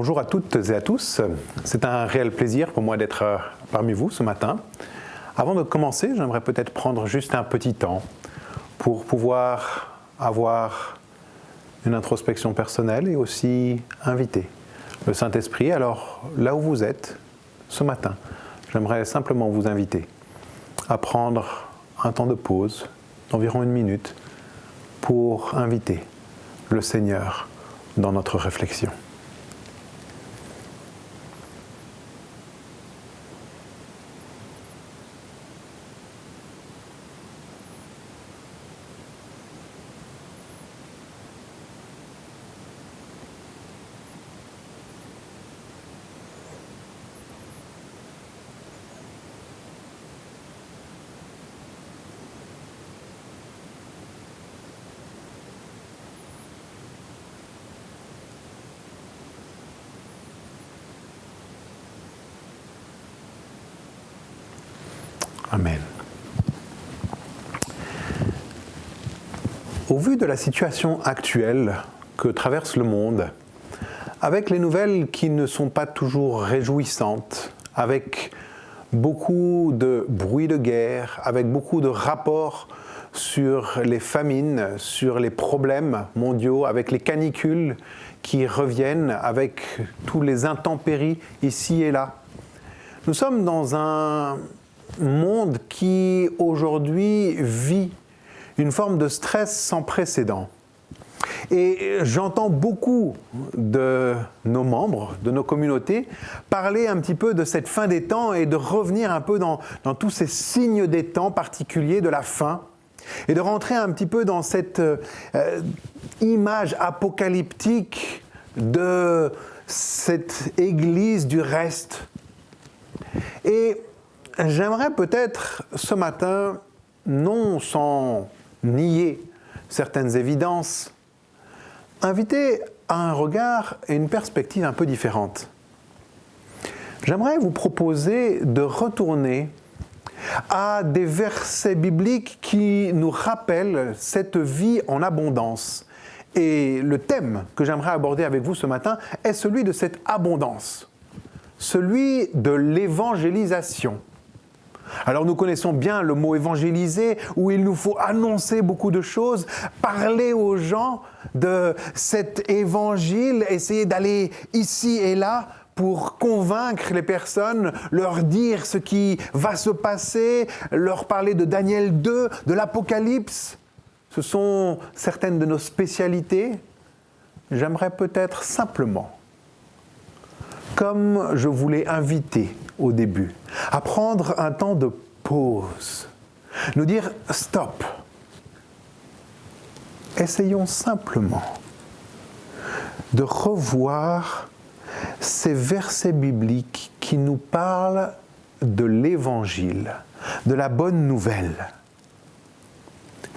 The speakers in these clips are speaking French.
Bonjour à toutes et à tous. C'est un réel plaisir pour moi d'être parmi vous ce matin. Avant de commencer, j'aimerais peut-être prendre juste un petit temps pour pouvoir avoir une introspection personnelle et aussi inviter le Saint-Esprit. Alors, là où vous êtes ce matin, j'aimerais simplement vous inviter à prendre un temps de pause d'environ 1 minute pour inviter le Seigneur dans notre réflexion. Amen. Au vu de la situation actuelle que traverse le monde, avec les nouvelles qui ne sont pas toujours réjouissantes, avec beaucoup de bruit de guerre, avec beaucoup de rapports sur les famines, sur les problèmes mondiaux, avec les canicules qui reviennent, avec tous les intempéries ici et là, nous sommes dans un monde qui aujourd'hui vit une forme de stress sans précédent. Et j'entends beaucoup de nos membres, de nos communautés, parler un petit peu de cette fin des temps et de revenir un peu dans tous ces signes des temps particuliers de la fin et de rentrer un petit peu dans cette image apocalyptique de cette église du reste. Et j'aimerais peut-être ce matin, non sans nier certaines évidences, inviter à un regard et une perspective un peu différente. J'aimerais vous proposer de retourner à des versets bibliques qui nous rappellent cette vie en abondance. Et le thème que j'aimerais aborder avec vous ce matin est celui de cette abondance, celui de l'évangélisation. Alors nous connaissons bien le mot évangéliser, où il nous faut annoncer beaucoup de choses, parler aux gens de cet évangile, essayer d'aller ici et là pour convaincre les personnes, leur dire ce qui va se passer, leur parler de Daniel 2, de l'Apocalypse. Ce sont certaines de nos spécialités. J'aimerais peut-être simplement, comme je voulais inviter au début, à prendre un temps de pause, nous dire stop. Essayons simplement de revoir ces versets bibliques qui nous parlent de l'Évangile, de la bonne nouvelle,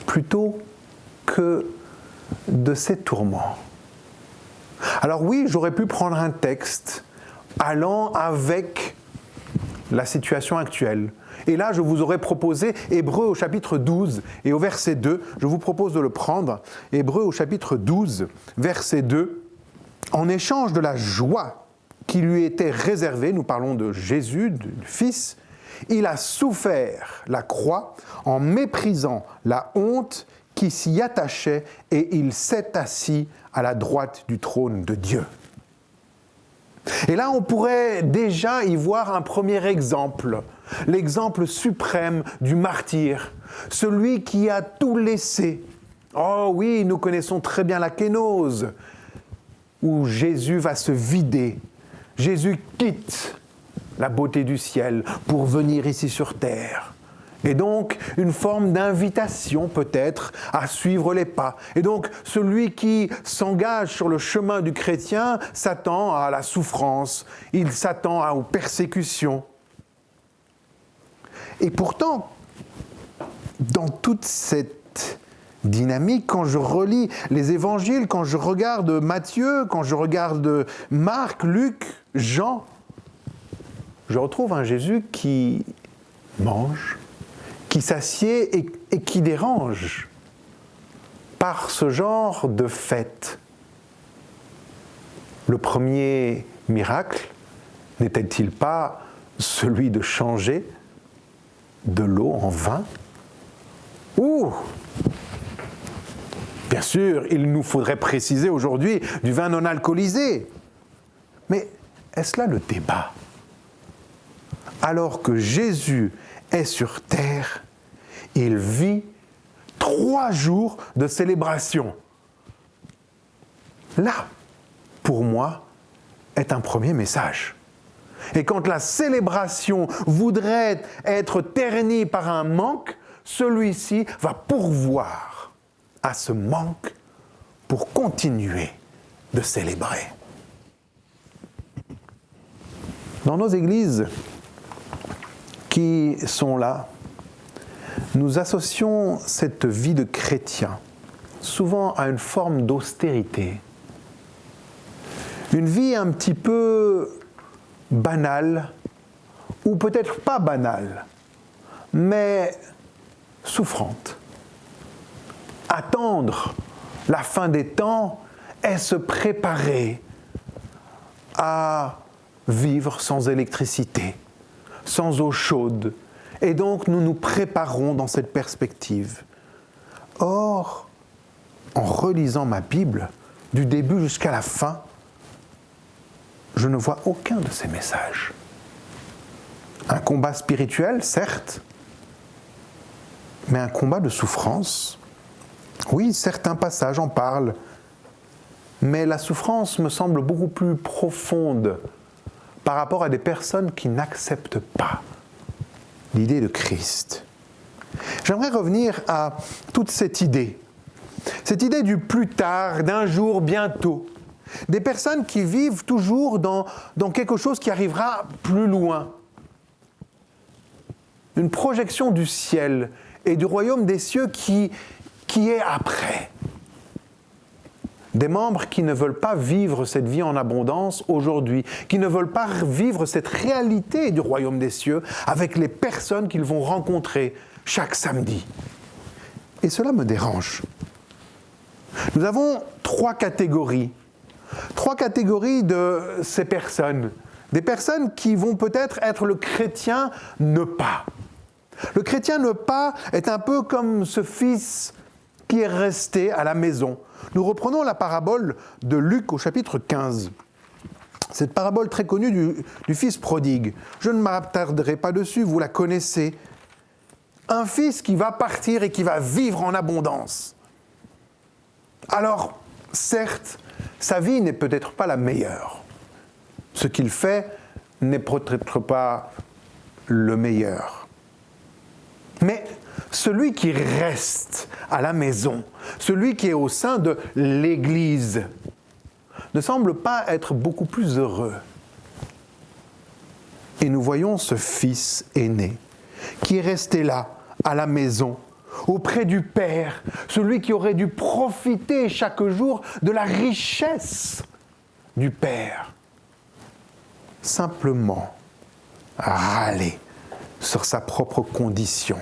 plutôt que de ces tourments. Alors oui, j'aurais pu prendre un texte allant avec la situation actuelle. Et là, je vous aurais proposé Hébreux au chapitre 12 et au verset 2. Je vous propose de le prendre. Hébreux au chapitre 12, verset 2. En échange de la joie qui lui était réservée, nous parlons de Jésus, du Fils, il a souffert la croix en méprisant la honte qui s'y attachait et il s'est assis à la droite du trône de Dieu. Et là, on pourrait déjà y voir un premier exemple, l'exemple suprême du martyr, celui qui a tout laissé. Oh oui, nous connaissons très bien la kénose, où Jésus va se vider. Jésus quitte la beauté du ciel pour venir ici sur terre. Et donc, une forme d'invitation peut-être à suivre les pas. Et donc, celui qui s'engage sur le chemin du chrétien s'attend à la souffrance, il s'attend aux persécutions. Et pourtant, dans toute cette dynamique, quand je relis les évangiles, quand je regarde Matthieu, quand je regarde Marc, Luc, Jean, je retrouve un Jésus qui mange, qui s'assied et qui dérange par ce genre de fête. Le premier miracle n'était-il pas celui de changer de l'eau en vin? Ouh! Bien sûr, il nous faudrait préciser aujourd'hui du vin non alcoolisé. Mais est-ce là le débat? Alors que Jésus est sur terre, il vit 3 jours de célébration. Là, pour moi, est un premier message. Et quand la célébration voudrait être ternie par un manque, celui-ci va pourvoir à ce manque pour continuer de célébrer. Dans nos églises qui sont là, nous associons cette vie de chrétien souvent à une forme d'austérité. Une vie un petit peu banale, ou peut-être pas banale, mais souffrante. Attendre la fin des temps et se préparer à vivre sans électricité, sans eau chaude, et donc nous nous préparons dans cette perspective. Or, en relisant ma Bible, du début jusqu'à la fin, je ne vois aucun de ces messages. Un combat spirituel, certes, mais un combat de souffrance. Oui, certains passages en parlent, mais la souffrance me semble beaucoup plus profonde par rapport à des personnes qui n'acceptent pas l'idée de Christ. J'aimerais revenir à toute cette idée du plus tard, d'un jour, bientôt. Des personnes qui vivent toujours dans quelque chose qui arrivera plus loin. Une projection du ciel et du royaume des cieux qui est après. Des membres qui ne veulent pas vivre cette vie en abondance aujourd'hui, qui ne veulent pas vivre cette réalité du royaume des cieux avec les personnes qu'ils vont rencontrer chaque samedi. Et cela me dérange. Nous avons 3 catégories. 3 catégories de ces personnes. Des personnes qui vont peut-être être le chrétien ne pas. Le chrétien ne pas est un peu comme ce fils qui est resté à la maison. Nous reprenons la parabole de Luc au chapitre 15. Cette parabole très connue du fils prodigue. Je ne m'attarderai pas dessus, vous la connaissez. Un fils qui va partir et qui va vivre en abondance. Alors, certes, sa vie n'est peut-être pas la meilleure. Ce qu'il fait n'est peut-être pas le meilleur. Mais celui qui reste à la maison, celui qui est au sein de l'Église, ne semble pas être beaucoup plus heureux. Et nous voyons ce fils aîné qui est resté là, à la maison, auprès du Père, celui qui aurait dû profiter chaque jour de la richesse du Père. Simplement râler sur sa propre condition.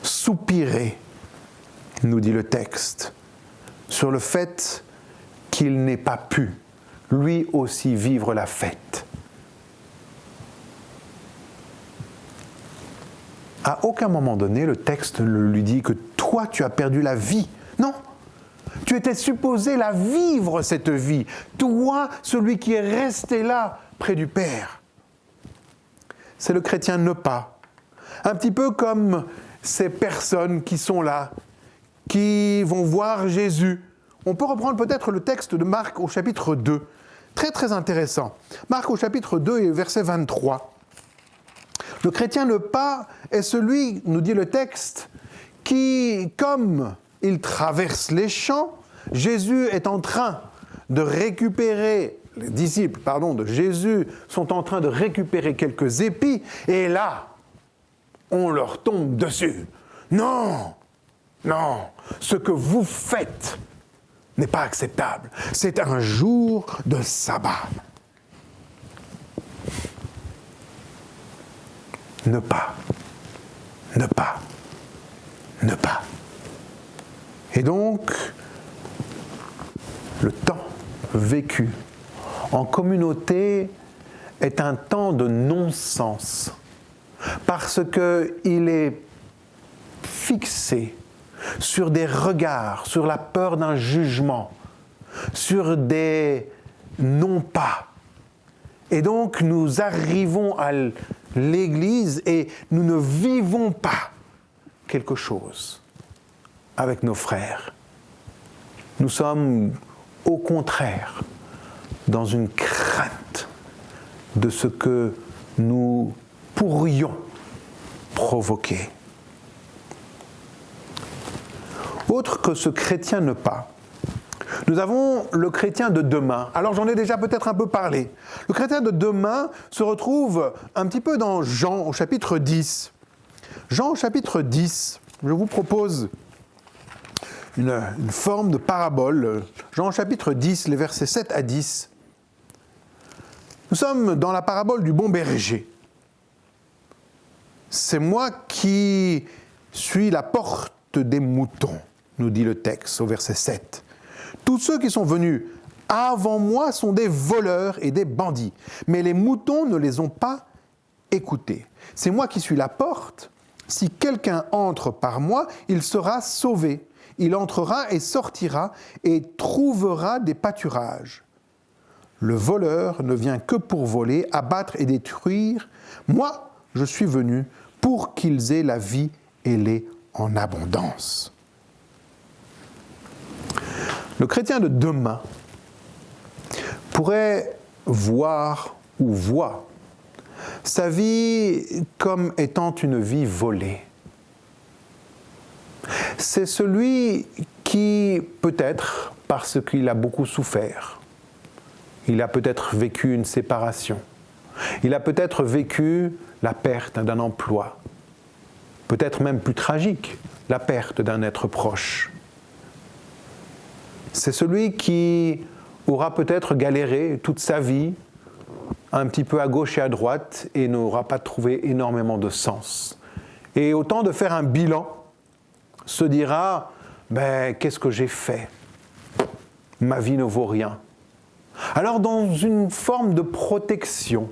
Soupirer, nous dit le texte, sur le fait qu'il n'ait pas pu, lui aussi, vivre la fête. À aucun moment donné, le texte ne lui dit que toi, tu as perdu la vie. Non, tu étais supposé la vivre, cette vie. Toi, celui qui est resté là, près du Père. C'est le chrétien ne pas. Un petit peu comme ces personnes qui sont là, qui vont voir Jésus. On peut reprendre peut-être le texte de Marc au chapitre 2. Très très intéressant. Marc au chapitre 2 et verset 23. Le chrétien ne pas est celui, nous dit le texte, qui, comme il traverse les champs, Jésus est en train de récupérer, les disciples, de Jésus sont en train de récupérer quelques épis, et là, on leur tombe dessus. Non, non, ce que vous faites n'est pas acceptable. C'est un jour de sabbat. Ne pas. Et donc, le temps vécu en communauté est un temps de non-sens, parce qu'il est fixé sur des regards, sur la peur d'un jugement, sur des non-pas. Et donc nous arrivons à l'Église et nous ne vivons pas quelque chose avec nos frères. Nous sommes au contraire dans une crainte de ce que nous pourrions provoquer. Autre que ce chrétien ne pas, nous avons le chrétien de demain. Alors j'en ai déjà peut-être un peu parlé. Le chrétien de demain se retrouve un petit peu dans Jean au chapitre 10. Jean au chapitre 10, je vous propose une forme de parabole. Jean au chapitre 10, les versets 7 à 10. Nous sommes dans la parabole du bon berger. C'est moi qui suis la porte des moutons, nous dit le texte au verset 7. Tous ceux qui sont venus avant moi sont des voleurs et des bandits, mais les moutons ne les ont pas écoutés. C'est moi qui suis la porte. Si quelqu'un entre par moi, il sera sauvé. Il entrera et sortira et trouvera des pâturages. Le voleur ne vient que pour voler, abattre et détruire. Moi, je suis venu pour qu'ils aient la vie et l'aient en abondance. Le chrétien de demain pourrait voir ou voit sa vie comme étant une vie volée. C'est celui qui, peut-être, parce qu'il a beaucoup souffert, il a peut-être vécu une séparation, il a peut-être vécu la perte d'un emploi, peut-être même plus tragique, la perte d'un être proche. C'est celui qui aura peut-être galéré toute sa vie, un petit peu à gauche et à droite, et n'aura pas trouvé énormément de sens. Et au temps de faire un bilan, se dira « qu'est-ce que j'ai fait ? Ma vie ne vaut rien. » Alors dans une forme de protection,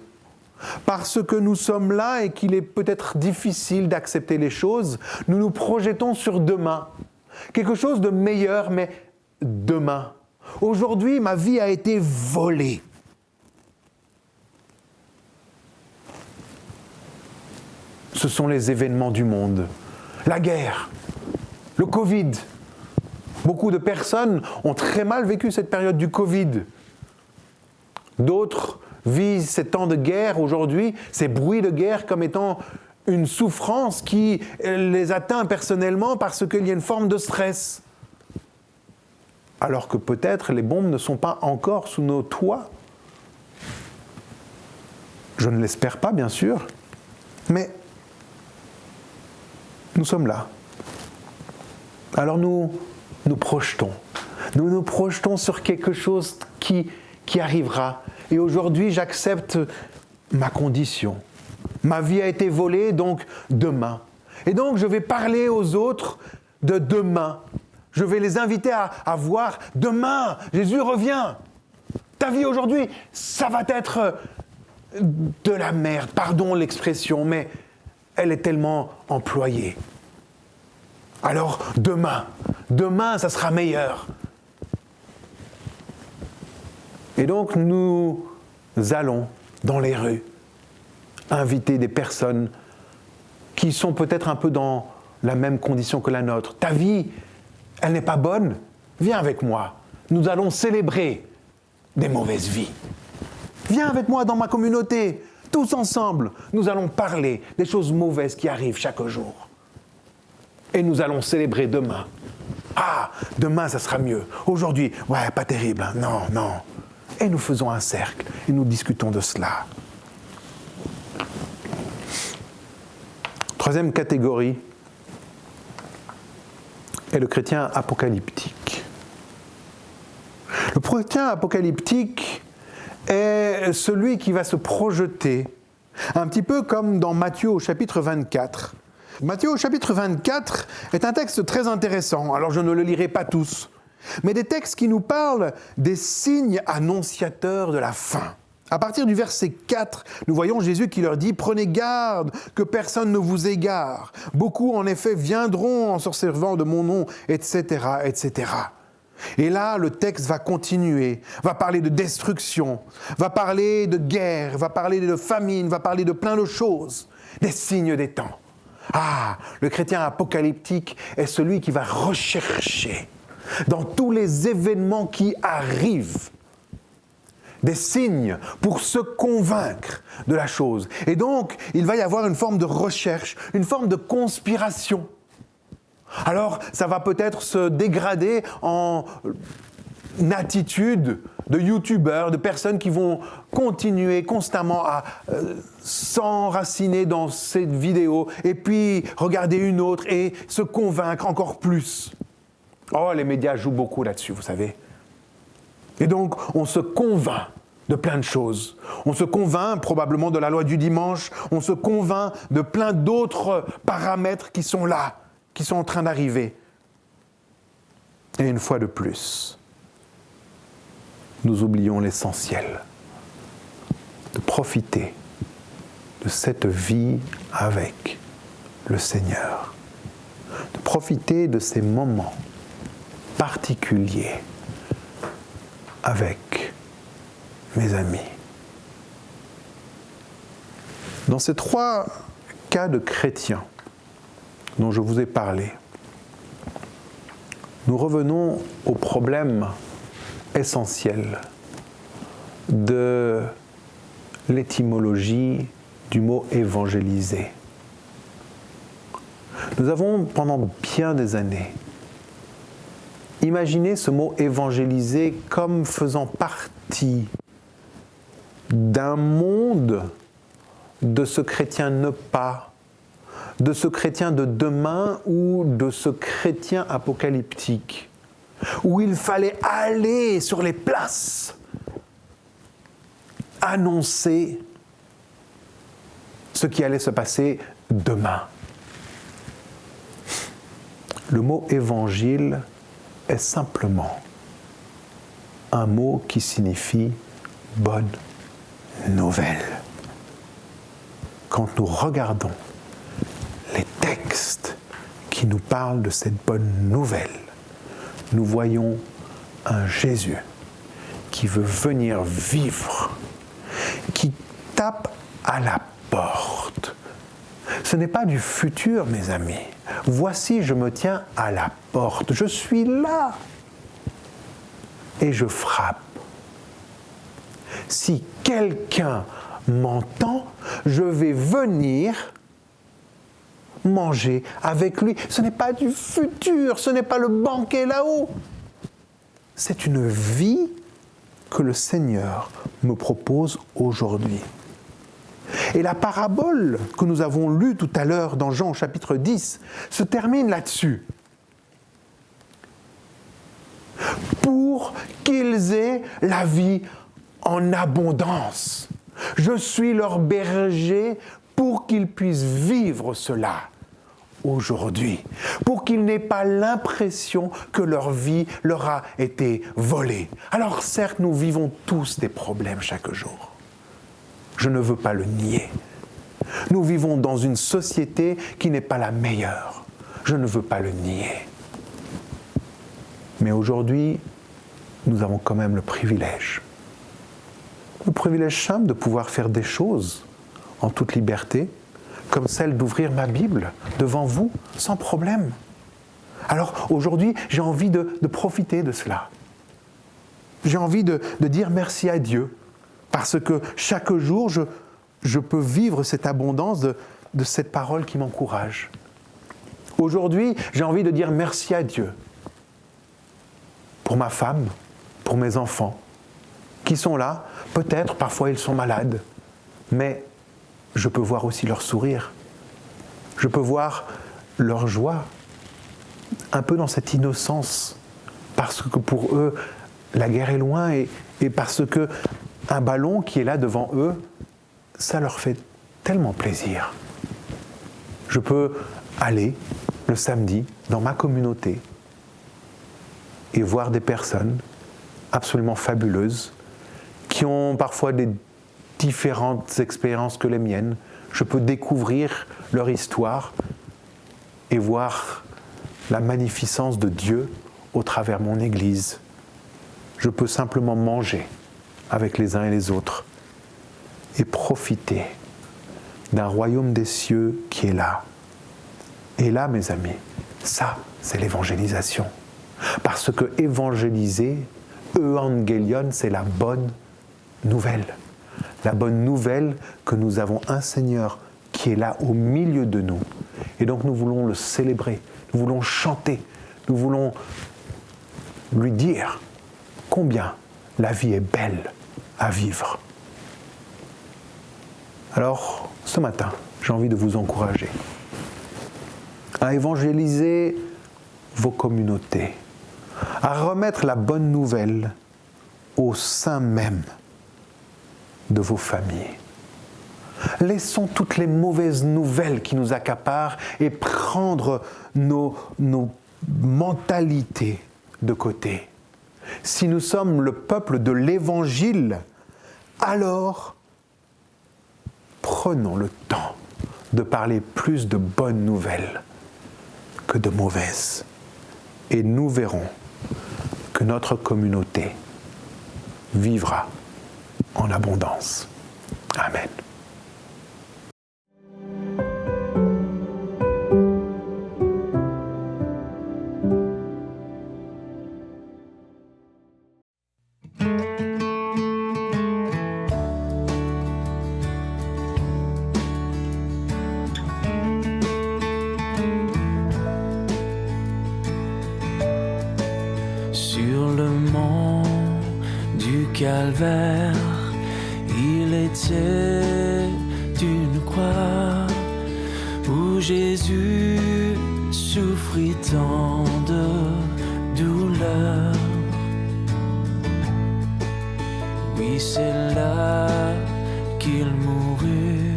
parce que nous sommes là et qu'il est peut-être difficile d'accepter les choses, nous nous projetons sur demain. Quelque chose de meilleur, mais demain. Aujourd'hui, ma vie a été volée. Ce sont les événements du monde. La guerre, le Covid. Beaucoup de personnes ont très mal vécu cette période du Covid. D'autres vivent ces temps de guerre aujourd'hui, ces bruits de guerre comme étant une souffrance qui les atteint personnellement parce qu'il y a une forme de stress. Alors que peut-être les bombes ne sont pas encore sous nos toits. Je ne l'espère pas, bien sûr, mais nous sommes là. Alors nous nous projetons. Nous nous projetons sur quelque chose qui arrivera. Et aujourd'hui, j'accepte ma condition. Ma vie a été volée, donc demain. Et donc, je vais parler aux autres de demain. Je vais les inviter à voir demain. Jésus revient. Ta vie aujourd'hui, ça va être de la merde. Pardon l'expression, mais elle est tellement employée. Alors, demain, ça sera meilleur. Et donc, nous allons dans les rues inviter des personnes qui sont peut-être un peu dans la même condition que la nôtre. Ta vie, elle n'est pas bonne? Viens avec moi. Nous allons célébrer des mauvaises vies. Viens avec moi dans ma communauté. Tous ensemble, nous allons parler des choses mauvaises qui arrivent chaque jour. Et nous allons célébrer demain. Ah, demain, ça sera mieux. Aujourd'hui, ouais, pas terrible. Hein. Non. Et nous faisons un cercle et nous discutons de cela. Troisième catégorie est le chrétien apocalyptique. Le chrétien apocalyptique est celui qui va se projeter, un petit peu comme dans Matthieu au chapitre 24. Matthieu au chapitre 24 est un texte très intéressant, alors je ne le lirai pas tous, mais des textes qui nous parlent des signes annonciateurs de la fin. À partir du verset 4, nous voyons Jésus qui leur dit « Prenez garde que personne ne vous égare. Beaucoup, en effet, viendront en se servant de mon nom, etc., etc. » Et là, le texte va continuer, va parler de destruction, va parler de guerre, va parler de famine, va parler de plein de choses, des signes des temps. Ah, le chrétien apocalyptique est celui qui va rechercher dans tous les événements qui arrivent des signes pour se convaincre de la chose. Et donc, il va y avoir une forme de recherche, une forme de conspiration. Alors, ça va peut-être se dégrader en une attitude de youtubeurs, de personnes qui vont continuer constamment à s'enraciner dans cette vidéo et puis regarder une autre et se convaincre encore plus. Oh, les médias jouent beaucoup là-dessus, vous savez. Et donc, on se convainc de plein de choses. On se convainc probablement de la loi du dimanche, on se convainc de plein d'autres paramètres qui sont là, qui sont en train d'arriver. Et une fois de plus, nous oublions l'essentiel, de profiter de cette vie avec le Seigneur, de profiter de ces moments particuliers avec mes amis. Dans ces 3 cas de chrétiens dont je vous ai parlé, nous revenons au problème essentiel de l'étymologie du mot évangéliser. Nous avons pendant bien des années imaginé ce mot évangéliser comme faisant partie d'un monde de ce chrétien ne pas, de ce chrétien de demain ou de ce chrétien apocalyptique, où il fallait aller sur les places, annoncer ce qui allait se passer demain. Le mot évangile est simplement un mot qui signifie bonne nouvelle. Quand nous regardons les textes qui nous parlent de cette bonne nouvelle, nous voyons un Jésus qui veut venir vivre, qui tape à la porte. Ce n'est pas du futur, mes amis. Voici, je me tiens à la porte. Je suis là et je frappe. Si quelqu'un m'entend, je vais venir manger avec lui. Ce n'est pas du futur, ce n'est pas le banquet là-haut. C'est une vie que le Seigneur me propose aujourd'hui. Et la parabole que nous avons lue tout à l'heure dans Jean chapitre 10 se termine là-dessus. Pour qu'ils aient la vie en abondance. Je suis leur berger pour qu'ils puissent vivre cela aujourd'hui, pour qu'ils n'aient pas l'impression que leur vie leur a été volée. Alors certes, nous vivons tous des problèmes chaque jour. Je ne veux pas le nier. Nous vivons dans une société qui n'est pas la meilleure. Je ne veux pas le nier. Mais aujourd'hui, nous avons quand même le privilège simple de pouvoir faire des choses en toute liberté, comme celle d'ouvrir ma Bible devant vous, sans problème. Alors aujourd'hui, j'ai envie de profiter de cela. J'ai envie de dire merci à Dieu, parce que chaque jour, je peux vivre cette abondance de cette parole qui m'encourage. Aujourd'hui, j'ai envie de dire merci à Dieu pour ma femme, pour mes enfants, qui sont là. Peut-être, parfois, ils sont malades, mais je peux voir aussi leur sourire. Je peux voir leur joie, un peu dans cette innocence, parce que pour eux, la guerre est loin et parce que un ballon qui est là devant eux, ça leur fait tellement plaisir. Je peux aller le samedi dans ma communauté et voir des personnes absolument fabuleuses qui ont parfois des différentes expériences que les miennes. Je peux découvrir leur histoire et voir la magnificence de Dieu au travers mon Église. Je peux simplement manger avec les uns et les autres et profiter d'un royaume des cieux qui est là. Et là, mes amis, ça, c'est l'évangélisation. Parce que évangéliser, euangélion, c'est la bonne nouvelle. La bonne nouvelle que nous avons un Seigneur qui est là au milieu de nous. Et donc nous voulons le célébrer, nous voulons chanter, nous voulons lui dire combien la vie est belle à vivre. Alors, ce matin, j'ai envie de vous encourager à évangéliser vos communautés, à remettre la bonne nouvelle au sein même de vos familles. Laissons toutes les mauvaises nouvelles qui nous accaparent et prendre nos mentalités de côté. Si nous sommes le peuple de l'Évangile, alors prenons le temps de parler plus de bonnes nouvelles que de mauvaises. Et nous verrons que notre communauté vivra en abondance. Amen. Sur le mont du Calvaire, il était une croix où Jésus souffrit tant de douleurs. Oui, c'est là qu'il mourut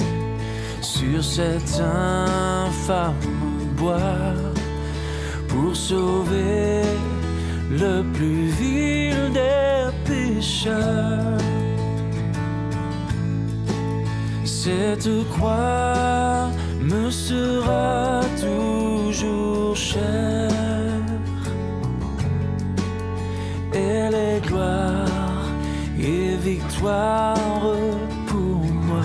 sur cet infâme bois pour sauver le plus vil des pécheurs. Cette croix me sera toujours chère. Elle est gloire et victoire pour moi.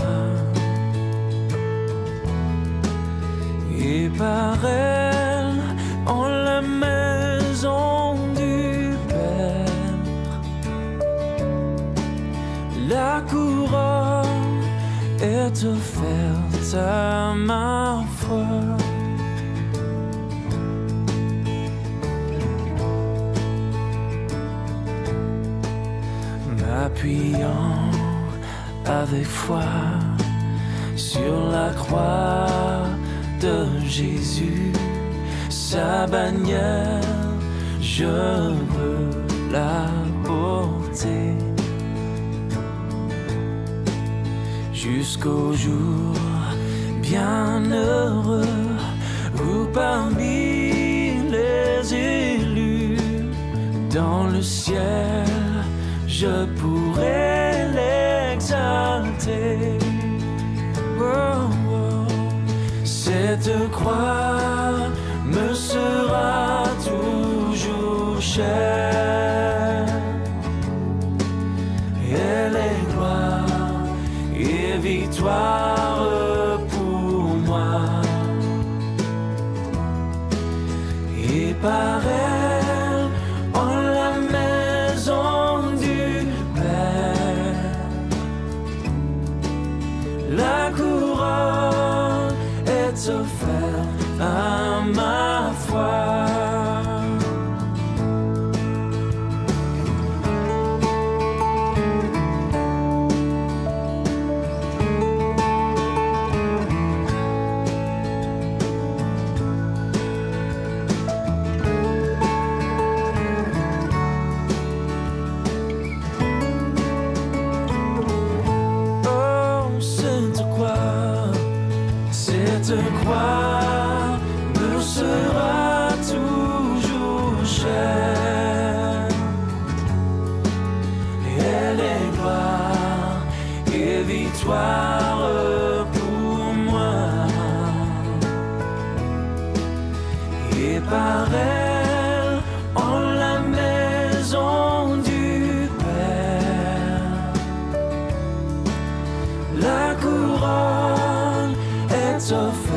Et par elle, en la maison du Père, la couronne est offerte à ma foi. M'appuyant avec foi sur la croix de Jésus, sa bannière, je veux la porter jusqu'au jour bienheureux où parmi les élus dans le ciel je pourrai l'exalter. Oh, oh. Cette croix me sera toujours chère. Elle est gloire et victoire pour moi. Et par elle, en la maison du Père, la couronne est offerte à ma foi. Cette croix me victoire pour moi. Et par elle, en la maison du Père, la couronne est offerte